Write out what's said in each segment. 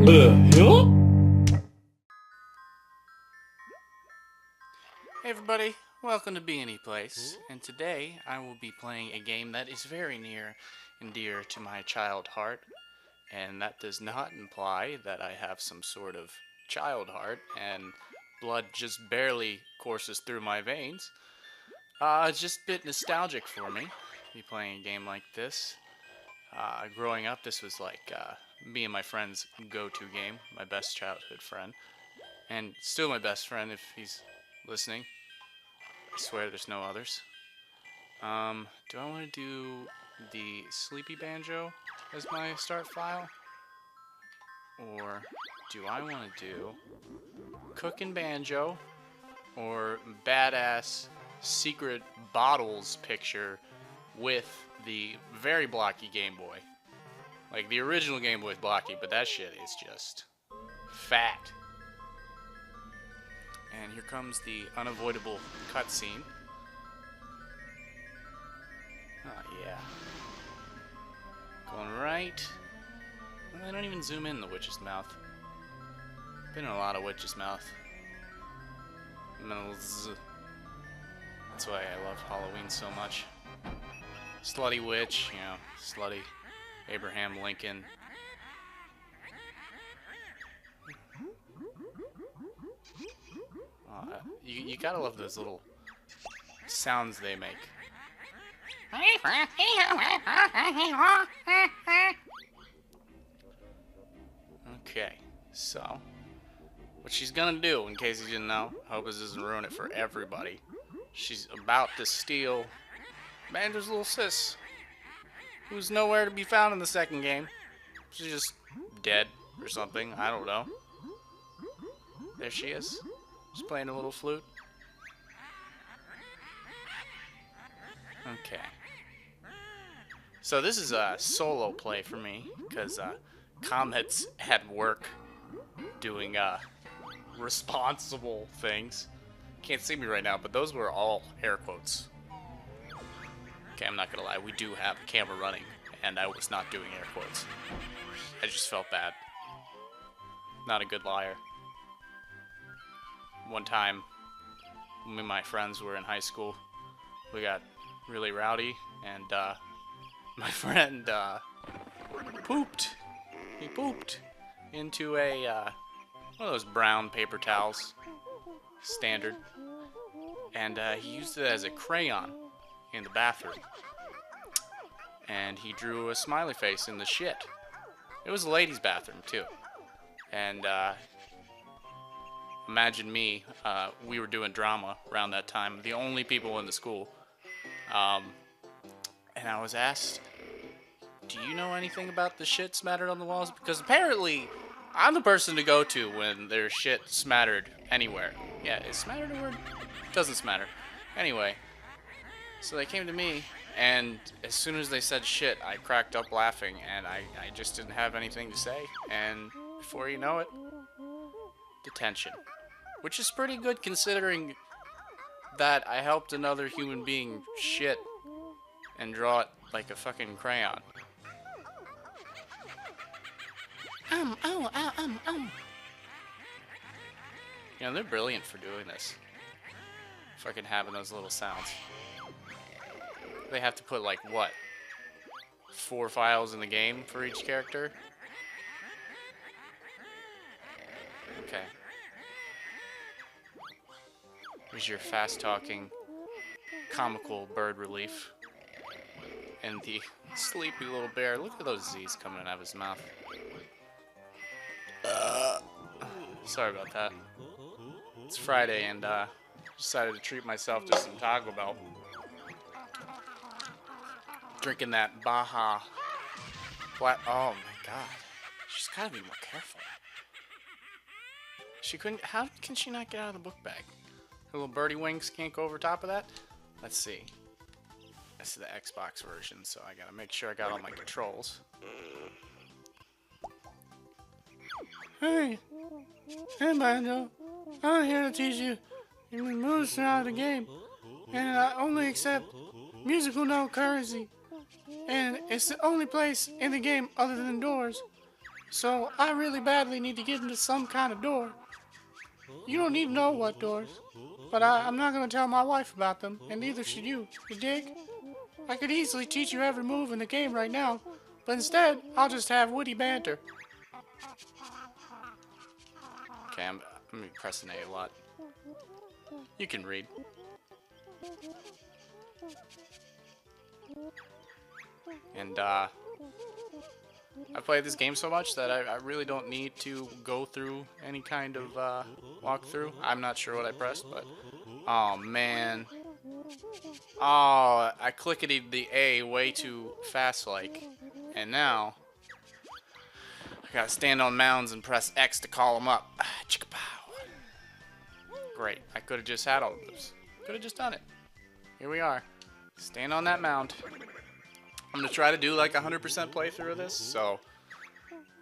Huh? Hey everybody, welcome to Be Any Place, and today I will be playing a game that is very near and dear to my child heart, and that does not imply that I have some sort of child heart and blood just barely courses through my veins. It's just a bit nostalgic for me to be playing a game like this. Growing up, this was like me and my friend's go-to game, my best childhood friend, and still my best friend if he's listening. I swear there's no others. Do I want to do the Sleepy Banjo as my start file? Or do I want to do Cookin' Banjo or Badass Secret Bottles picture with the very blocky Game Boy? Like, the original Game Boy is blocky, but that shit is just fat. And here comes the unavoidable cutscene. Oh, yeah. Going right. Well, I don't even zoom in the witch's mouth. Been in a lot of witch's mouth. That's why I love Halloween so much. Slutty witch, you know, slutty Abraham Lincoln. You gotta love those little sounds they make. Okay, so what she's gonna do, in case you didn't know, I hope this doesn't ruin it for everybody. She's about to steal Banjo's little sis, who's nowhere to be found in the second game. She's just dead or something, I don't know. There she is. Just playing a little flute. Okay. So this is a solo play for me, because Comet's at work doing responsible things. Can't see me right now, but those were all air quotes. Okay, I'm not gonna lie, we do have a camera running, and I was not doing air quotes. I just felt bad. Not a good liar. One time, me and my friends were in high school. We got really rowdy, and my friend pooped. He pooped into a one of those brown paper towels, standard, and he used it as a crayon in the bathroom. And he drew a smiley face in the shit. It was a ladies' bathroom too, and imagine me, we were doing drama around that time, the only people in the school, and I was asked, do you know anything about the shit smattered on the walls? Because apparently, I'm the person to go to when there's shit smattered anywhere. Yeah, is smattered a word? Doesn't smatter. Anyway, so they came to me, and as soon as they said shit, I cracked up laughing, and I just didn't have anything to say, and before you know it, detention. Which is pretty good considering that I helped another human being shit and draw it like a fucking crayon. You know, they're brilliant for doing this. Fucking having those little sounds. They have to put like, what? 4 files in the game for each character? Okay. Here's your fast-talking, comical bird relief. And the sleepy little bear. Look at those Z's coming out of his mouth. Sorry about that. It's Friday and decided to treat myself to some Taco Bell. Drinking that Baja Flat. Oh my god. She's gotta be more careful. She couldn't. How can she not get out of the book bag? Her little birdie wings can't go over top of that? Let's see. This is the Xbox version, so I gotta make sure I got all my controls. Hey! Hey, Banjo! I'm here to teach you the moves throughout the game. And I only accept musical note currency. And it's the only place in the game other than doors So I really badly need to get into some kind of door. You don't need to know what doors, but I'm not going to tell my wife about them, and neither should you. You dig? I could easily teach you every move in the game right now, but instead, I'll just have witty banter. Okay, I'm pressing A lot. You can read. And, I played this game so much that I really don't need to go through any kind of walkthrough. I'm not sure what I pressed, but oh man, oh I clicked the A way too fast, and now I gotta stand on mounds and press X to call them up. Chicka-pow. Great, I could have just had all of this. Could have just done it. Here we are. Stand on that mound. I'm gonna try to do like 100% playthrough of this, so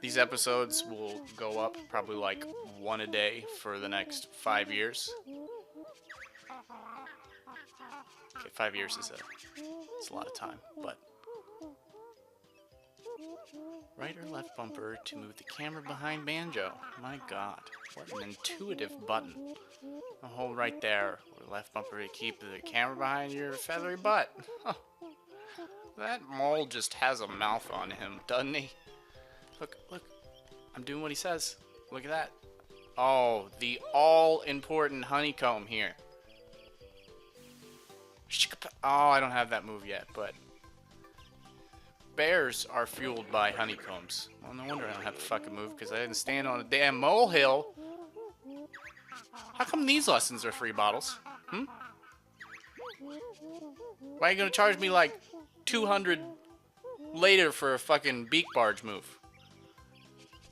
these episodes will go up probably like one a day for the next 5 years. Okay, 5 years is it's a lot of time, but right or left bumper to move the camera behind Banjo. My God, what an intuitive button. A hold right there, or left bumper to keep the camera behind your feathery butt. Huh. That mole just has a mouth on him, doesn't he? Look, look. I'm doing what he says. Look at that. Oh, the all-important honeycomb here. Oh, I don't have that move yet, but bears are fueled by honeycombs. Well, no wonder I don't have the fucking move, because I didn't stand on a damn molehill. How come these lessons are free bottles? Hmm? Why are you gonna charge me like 200 later for a fucking beak barge move?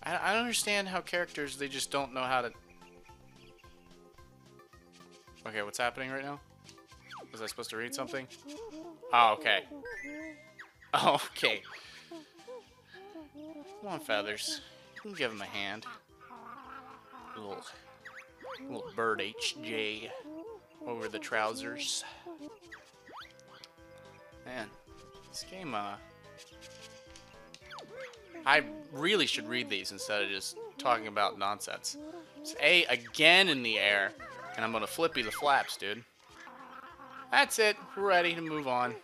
I don't understand how characters, they just don't know how to... Okay, what's happening right now? Was I supposed to read something? Oh, okay. Oh, okay. Come on, Feathers. You can give him a hand. Little bird HJ over the trousers. Man, this game, I really should read these instead of just talking about nonsense. It's A again in the air, and I'm gonna flippy the flaps, dude. That's it. We're ready to move on.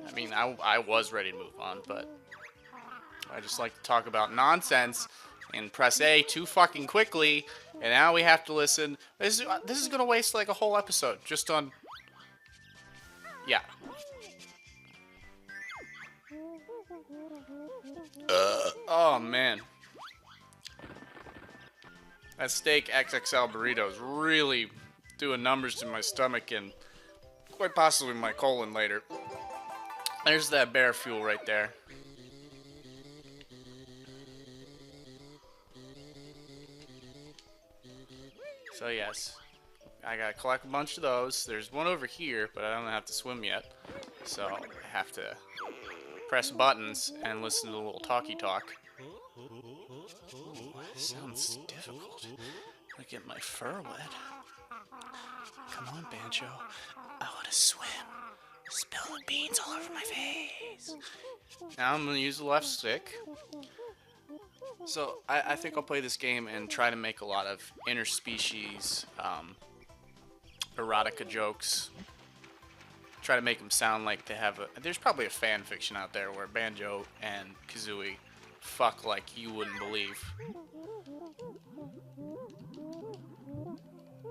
I mean, I was ready to move on, but I just like to talk about nonsense and press A too fucking quickly, and now we have to listen. This is gonna waste like a whole episode just on... Yeah. Oh man, that steak XXL burrito is really doing numbers to my stomach and quite possibly my colon later. There's that bear fuel right there. So yes, I gotta collect a bunch of those. There's one over here, but I don't have to swim yet, so I have to press buttons and listen to the little talkie talk. Ooh, sounds difficult. I get my fur wet. Come on, Banjo. I want to swim. Spill the beans all over my face. Now I'm going to use the left stick. So I think I'll play this game and try to make a lot of interspecies erotica jokes. Try to make them sound like they have a... There's probably a fan fiction out there where Banjo and Kazooie fuck like you wouldn't believe.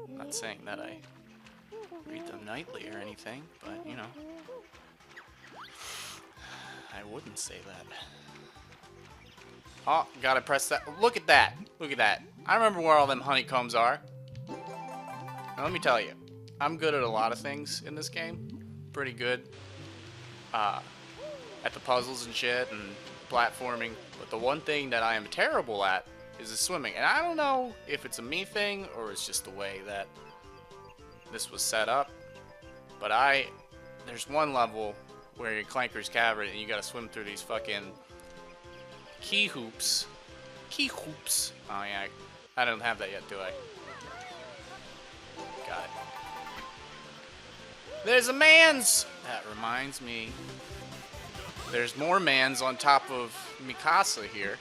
I'm not saying that I read them nightly or anything, but, you know, I wouldn't say that. Oh, gotta press that. Look at that. Look at that. I remember where all them honeycombs are. Now, let me tell you, I'm good at a lot of things in this game. Pretty good at the puzzles and shit and platforming, but the one thing that I am terrible at is the swimming, and I don't know if it's a me thing or it's just the way that this was set up, but there's one level where you're Clanker's Cavern and you gotta swim through these fucking key hoops. Oh yeah, I don't have that yet, do I? Got it. There's a man's! That reminds me. There's more mans on top of Mikasa here.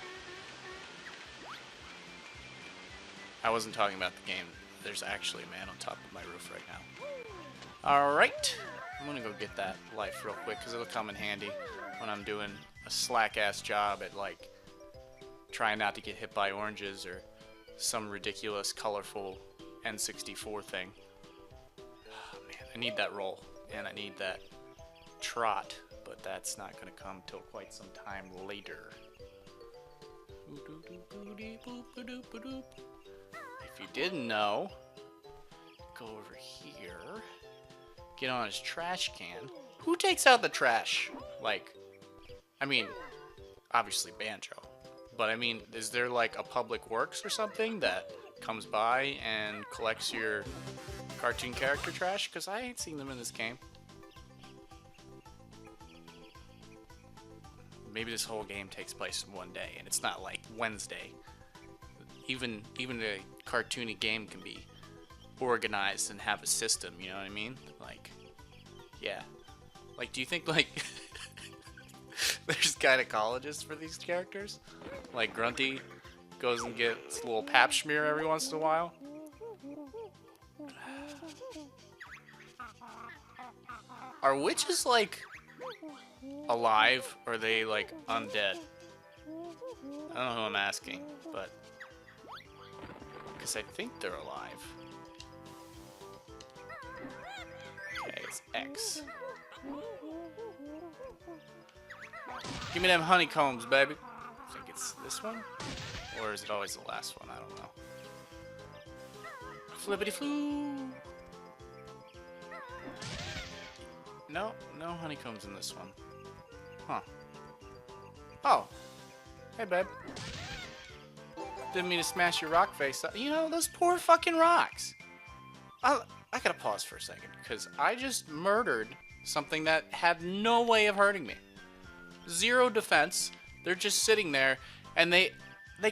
I wasn't talking about the game. There's actually a man on top of my roof right now. Alright. I'm gonna go get that life real quick because it'll come in handy when I'm doing a slack-ass job at, like, trying not to get hit by oranges or some ridiculous, colorful N64 thing. Oh, man, I need that roll, and I need that trot, but that's not gonna come till quite some time later. If you didn't know, go over here, get on his trash can. Who takes out the trash? Like, I mean, obviously Banjo. But I mean, is there like a public works or something that comes by and collects your cartoon character trash? Because I ain't seen them in this game. Maybe this whole game takes place in one day, and it's not like Wednesday. Even a cartoony game can be organized and have a system, you know what I mean? Like, yeah. Like, do you think, like, there's gynecologists for these characters? Like, Grunty goes and gets a little pap smear every once in a while? Are witches, like, alive, or are they, like, undead? I don't know who I'm asking, but... because I think they're alive. Okay, it's X. Give me them honeycombs, baby. I think it's this one? Or is it always the last one? I don't know. Flippity floo! No, no honeycombs in this one. Huh. Oh. Hey, babe. Didn't mean to smash your rock face. You know, those poor fucking rocks. I gotta pause for a second, because I just murdered something that had no way of hurting me. Zero defense. They're just sitting there, and they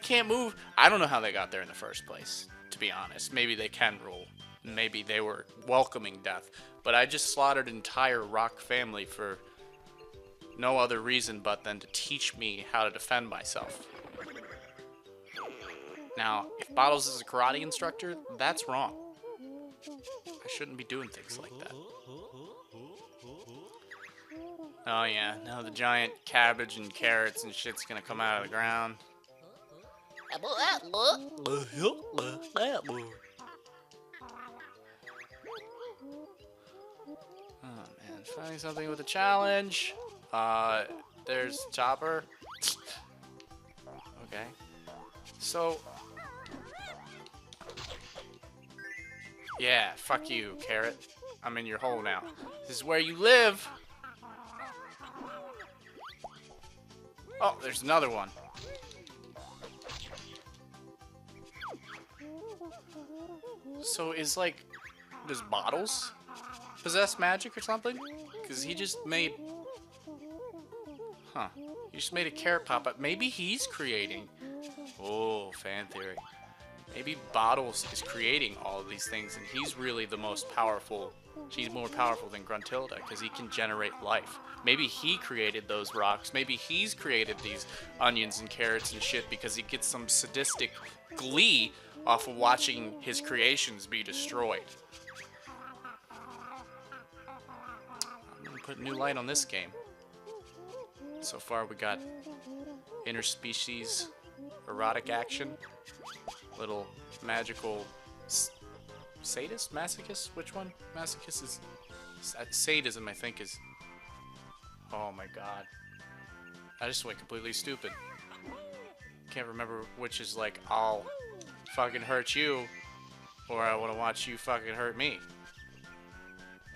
can't move. I don't know how they got there in the first place, to be honest. Maybe they can rule. Maybe they were welcoming death. But I just slaughtered an entire rock family for no other reason but then to teach me how to defend myself. Now, if Bottles is a karate instructor, that's wrong. I shouldn't be doing things like that. Oh yeah, now the giant cabbage and carrots and shit's gonna come out of the ground. Oh man, finding something with a challenge. There's Chopper. Okay. So... yeah, fuck you, Carrot. I'm in your hole now. This is where you live! Oh, there's another one. So is, like, does Bottles possess magic or something? Because he just made... huh. He just made a carrot pop up. Maybe he's creating... oh, fan theory. Maybe Bottles is creating all of these things, and he's really the most powerful. He's more powerful than Gruntilda, because he can generate life. Maybe he created those rocks. Maybe he's created these onions and carrots and shit because he gets some sadistic glee off of watching his creations be destroyed. I'm gonna put new light on this game. So far we got interspecies erotic action, little magical sadist, masochist, which one? Masochist is sadism, I think, is... oh my god, I just went completely stupid. Can't remember which is like, I'll fucking hurt you, or I want to watch you fucking hurt me.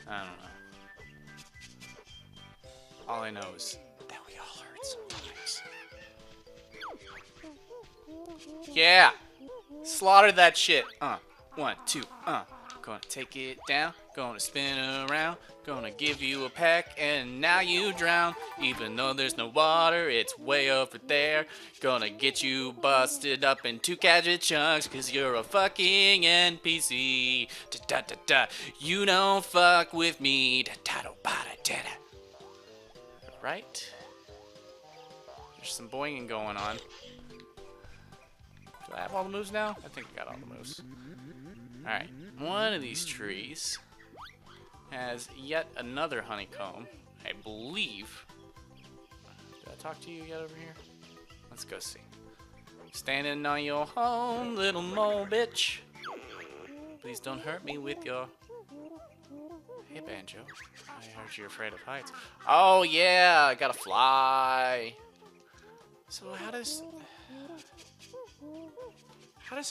I don't know. All I know is that we all hurt sometimes. Yeah! Slaughter that shit! 1, 2, Gonna take it down, gonna spin around, gonna give you a peck, and now you drown. Even though there's no water, it's way over there. Gonna get you busted up in 2 gadget chunks, cause you're a fucking NPC. Da da da da. You don't fuck with me. Da da da da da. Right? There's some boinging going on. Do I have all the moves now? I think I got all the moves. Alright, one of these trees has yet another honeycomb, I believe. Did I talk to you yet over here? Let's go see. Standing on your home, little mole bitch. Please don't hurt me with your... Hey, Banjo. I heard you're afraid of heights. Oh, yeah, I gotta fly. So how does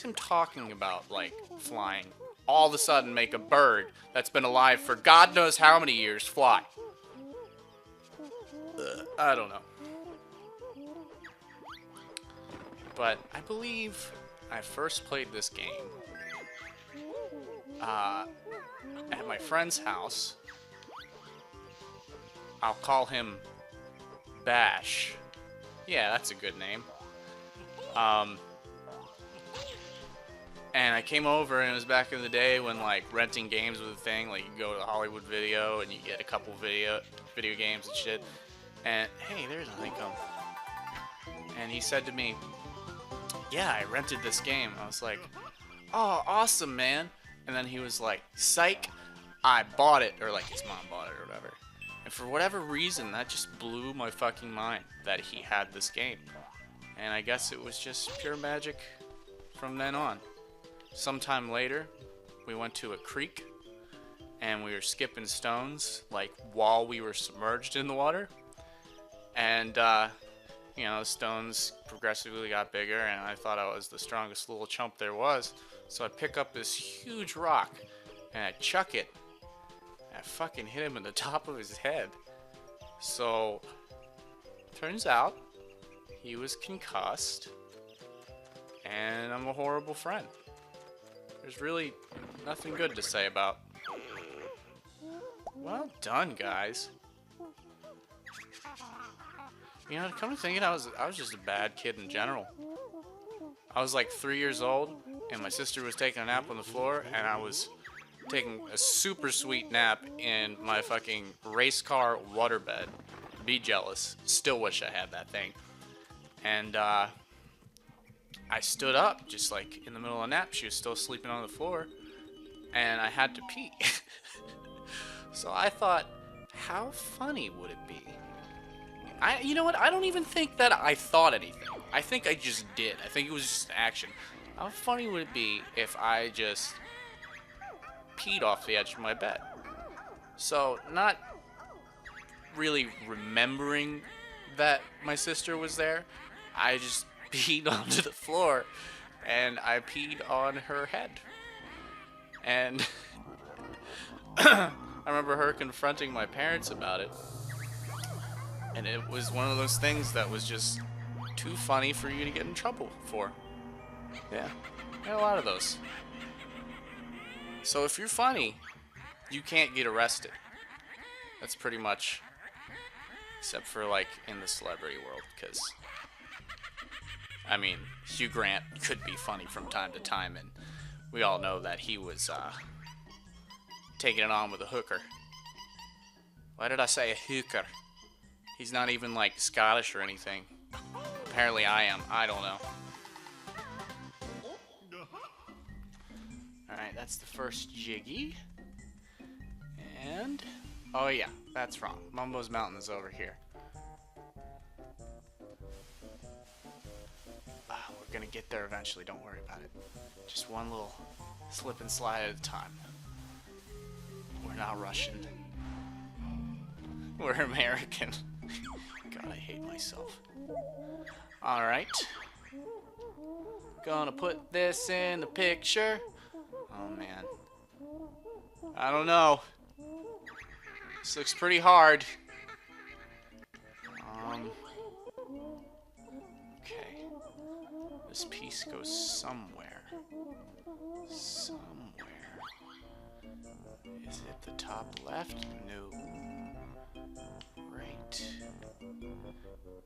him talking about, like, flying all of a sudden make a bird that's been alive for God knows how many years fly? I don't know. But I believe I first played this game at my friend's house. I'll call him Bash. Yeah, that's a good name. And I came over, and it was back in the day when, like, renting games was a thing. Like, you go to Hollywood Video, and you get a couple video games and shit. And, hey, there's a honeycomb. And he said to me, yeah, I rented this game. I was like, oh, awesome, man. And then he was like, psych, I bought it. Or, like, his mom bought it or whatever. And for whatever reason, that just blew my fucking mind that he had this game. And I guess it was just pure magic from then on. Sometime later, we went to a creek, and we were skipping stones, like, while we were submerged in the water. And, you know, the stones progressively got bigger, and I thought I was the strongest little chump there was. So I pick up this huge rock, and I chuck it, and I fucking hit him in the top of his head. So, turns out, he was concussed, and I'm a horrible friend. There's really nothing good to say about. Well done, guys. You know, come to think of it, I was just a bad kid in general. I was like 3 years old, and my sister was taking a nap on the floor, and I was taking a super sweet nap in my fucking race car waterbed. Be jealous. Still wish I had that thing. And, I stood up, just like in the middle of a nap. She was still sleeping on the floor, and I had to pee. So I thought, how funny would it be? You know what? I don't even think that I thought anything. I think I just did. I think it was just action. How funny would it be if I just peed off the edge of my bed? So, not really remembering that my sister was there, I just peed onto the floor, and I peed on her head. And I remember her confronting my parents about it, and it was one of those things that was just too funny for you to get in trouble for. Yeah, I had a lot of those. So if you're funny, you can't get arrested. That's pretty much, except for like in the celebrity world, because I mean, Hugh Grant could be funny from time to time, and we all know that he was taking it on with a hooker. Why did I say a hooker? He's not even like Scottish or anything. Apparently I am. I don't know. Alright, that's the first Jiggy. And... oh yeah, that's wrong. Mumbo's Mountain is over here. We're gonna get there eventually, don't worry about it. Just one little slip and slide at a time. We're not Russian. We're American. God, I hate myself. Alright. Gonna put this in the picture. Oh man. I don't know. This looks pretty hard. Okay. This piece goes somewhere. Somewhere. Is it the top left? No. Right.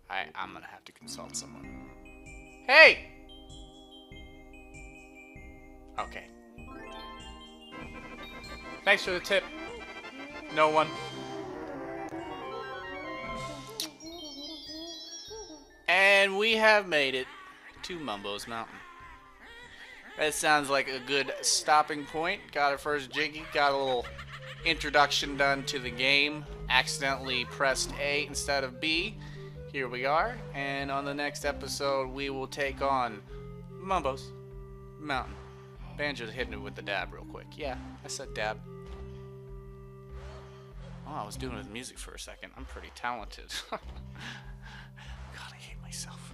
I'm gonna have to consult someone. Hey! Okay. Thanks for the tip. No one. we have made it to Mumbo's Mountain. That sounds like a good stopping point. Got our first Jiggy, got a little introduction done to the game. Accidentally pressed A instead of B. Here we are, and on the next episode we will take on Mumbo's Mountain. Banjo's hitting it with the dab real quick. Yeah, I said dab. Oh, I was doing it with music for a second. I'm pretty talented. God, I hate myself.